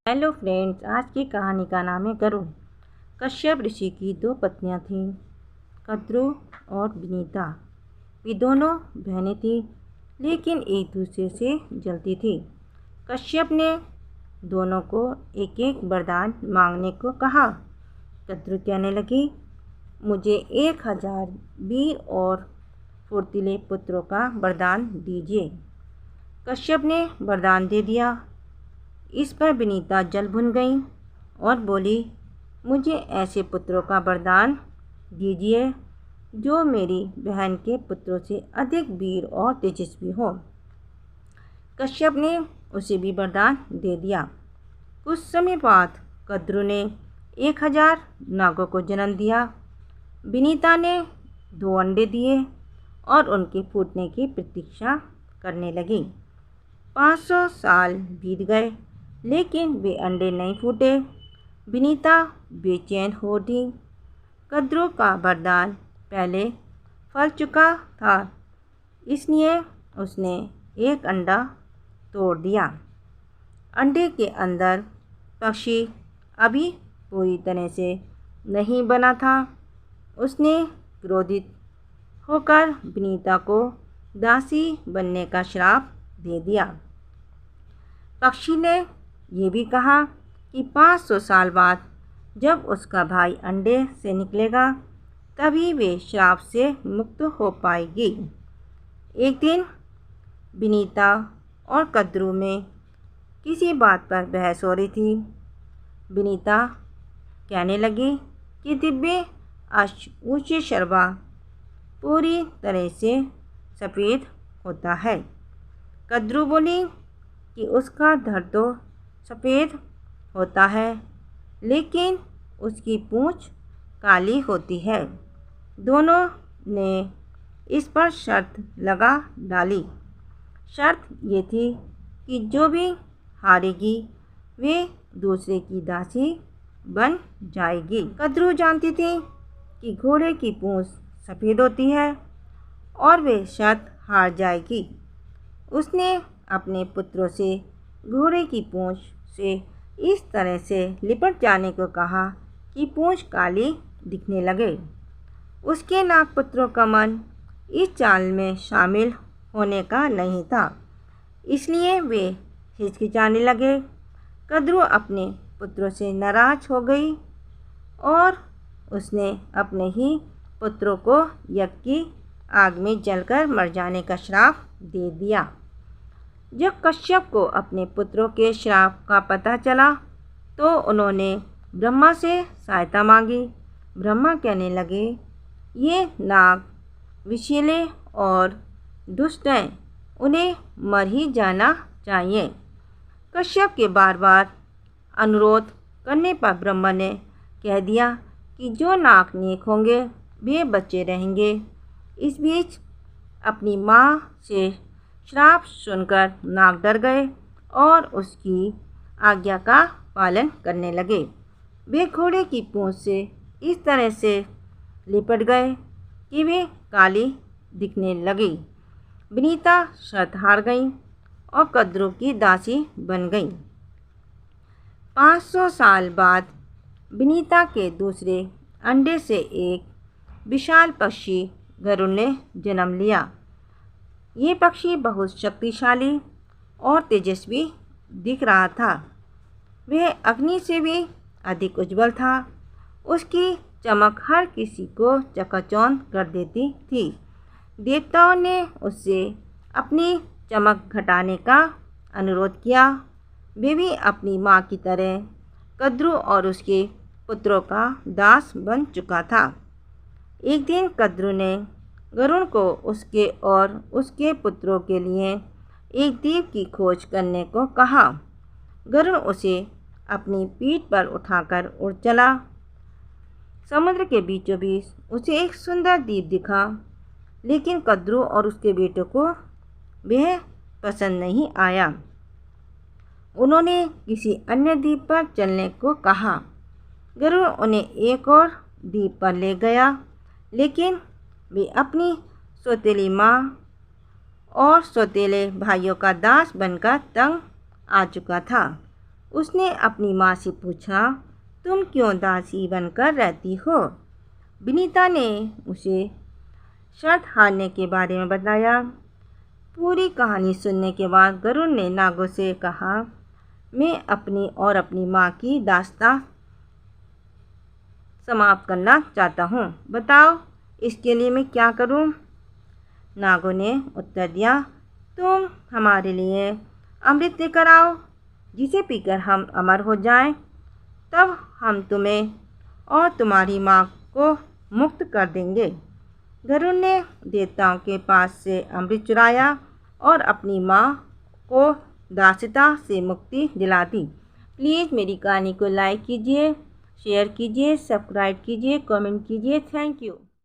Hello friends, आज की कहानी का नाम है गरुड़। कश्यप ऋषि की दो पत्नियां थीं, कद्रू और विनीता। वे दोनों बहनें थीं, लेकिन एक दूसरे से जलती थीं। कश्यप ने दोनों को एक एक वरदान मांगने को कहा। कद्रू कहने लगी, मुझे 1000 वीर और फुर्तीले पुत्रों का वरदान दीजिए। कश्यप ने वरदान दे दिया। इस पर विनीता जल भुन गई और बोली, मुझे ऐसे पुत्रों का वरदान दीजिए जो मेरी बहन के पुत्रों से अधिक वीर और तेजस्वी हो। कश्यप ने उसे भी वरदान दे दिया। कुछ समय बाद कद्रू ने 1000 नागों को जन्म दिया। विनीता ने 2 अंडे दिए और उनके फूटने की प्रतीक्षा करने लगी। 500 साल बीत गए, लेकिन वे अंडे नहीं फूटे। विनीता बेचैन हो उठी। कद्रू का वरदान पहले फल चुका था, इसलिए उसने एक अंडा तोड़ दिया। अंडे के अंदर पक्षी अभी पूरी तरह से नहीं बना था। उसने क्रोधित होकर विनीता को दासी बनने का श्राप दे दिया। पक्षी ने ये भी कहा कि 500 साल बाद जब उसका भाई अंडे से निकलेगा, तभी वे श्राप से मुक्त हो पाएगी। एक दिन विनीता और कद्रू में किसी बात पर बहस हो रही थी। विनीता कहने लगी कि दिव्य ऊंचे शर्बा पूरी तरह से सफ़ेद होता है। कद्रू बोली कि उसका धड़ तो सफ़ेद होता है, लेकिन उसकी पूंछ काली होती है। दोनों ने इस पर शर्त लगा डाली। शर्त ये थी कि जो भी हारेगी वे दूसरे की दासी बन जाएगी। कद्रू जानती थी कि घोड़े की पूंछ सफ़ेद होती है और वे शर्त हार जाएगी। उसने अपने पुत्रों से घोड़े की पूंछ से इस तरह से लिपट जाने को कहा कि पूंछ काली दिखने लगे। उसके नागपुत्रों का मन इस चाल में शामिल होने का नहीं था, इसलिए वे हिचकिचाने लगे। कद्रू अपने पुत्रों से नाराज हो गई और उसने अपने ही पुत्रों को यज्ञ की आग में जलकर मर जाने का श्राप दे दिया। जब कश्यप को अपने पुत्रों के श्राप का पता चला तो उन्होंने ब्रह्मा से सहायता मांगी। ब्रह्मा कहने लगे, ये नाग विषैले और दुष्ट हैं, उन्हें मर ही जाना चाहिए। कश्यप के बार बार अनुरोध करने पर ब्रह्मा ने कह दिया कि जो नाग नेक होंगे वे बचे रहेंगे। इस बीच अपनी माँ से श्राप सुनकर नाग डर गए और उसकी आज्ञा का पालन करने लगे। वे घोड़े की पूंछ से इस तरह से लिपट गए कि वे काली दिखने लगी। विनीता शर्त हार गई और कद्रू की दासी बन गई। 500 साल बाद विनीता के दूसरे अंडे से एक विशाल पक्षी गरुड़ ने जन्म लिया। ये पक्षी बहुत शक्तिशाली और तेजस्वी दिख रहा था। वह अग्नि से भी अधिक उज्जवल था। उसकी चमक हर किसी को चकाचौंध कर देती थी। देवताओं ने उससे अपनी चमक घटाने का अनुरोध किया। वे भी अपनी माँ की तरह कद्रू और उसके पुत्रों का दास बन चुका था। एक दिन कद्रू ने गरुड़ को उसके और उसके पुत्रों के लिए एक द्वीप की खोज करने को कहा। गरुड़ उसे अपनी पीठ पर उठाकर उड़ चला। समुद्र के बीचों बीच उसे एक सुंदर द्वीप दिखा, लेकिन कद्रू और उसके बेटों को वह पसंद नहीं आया। उन्होंने किसी अन्य द्वीप पर चलने को कहा। गरुड़ उन्हें एक और द्वीप पर ले गया, लेकिन वे अपनी सौतेली माँ और सौतेले भाइयों का दास बनकर तंग आ चुका था। उसने अपनी माँ से पूछा, तुम क्यों दासी बनकर रहती हो? विनीता ने उसे शर्त हारने के बारे में बताया। पूरी कहानी सुनने के बाद गरुड़ ने नागों से कहा, मैं अपनी माँ की दास्तां समाप्त करना चाहता हूँ। बताओ, इसके लिए मैं क्या करूँ? नागों ने उत्तर दिया, तुम हमारे लिए अमृत लेकर आओ, जिसे पीकर हम अमर हो जाएं। तब हम तुम्हें और तुम्हारी माँ को मुक्त कर देंगे। गरुड़ ने देवताओं के पास से अमृत चुराया और अपनी माँ को दास्यता से मुक्ति दिला दी। प्लीज़ मेरी कहानी को लाइक कीजिए, शेयर कीजिए, सब्सक्राइब कीजिए, कमेंट कीजिए। Thank you.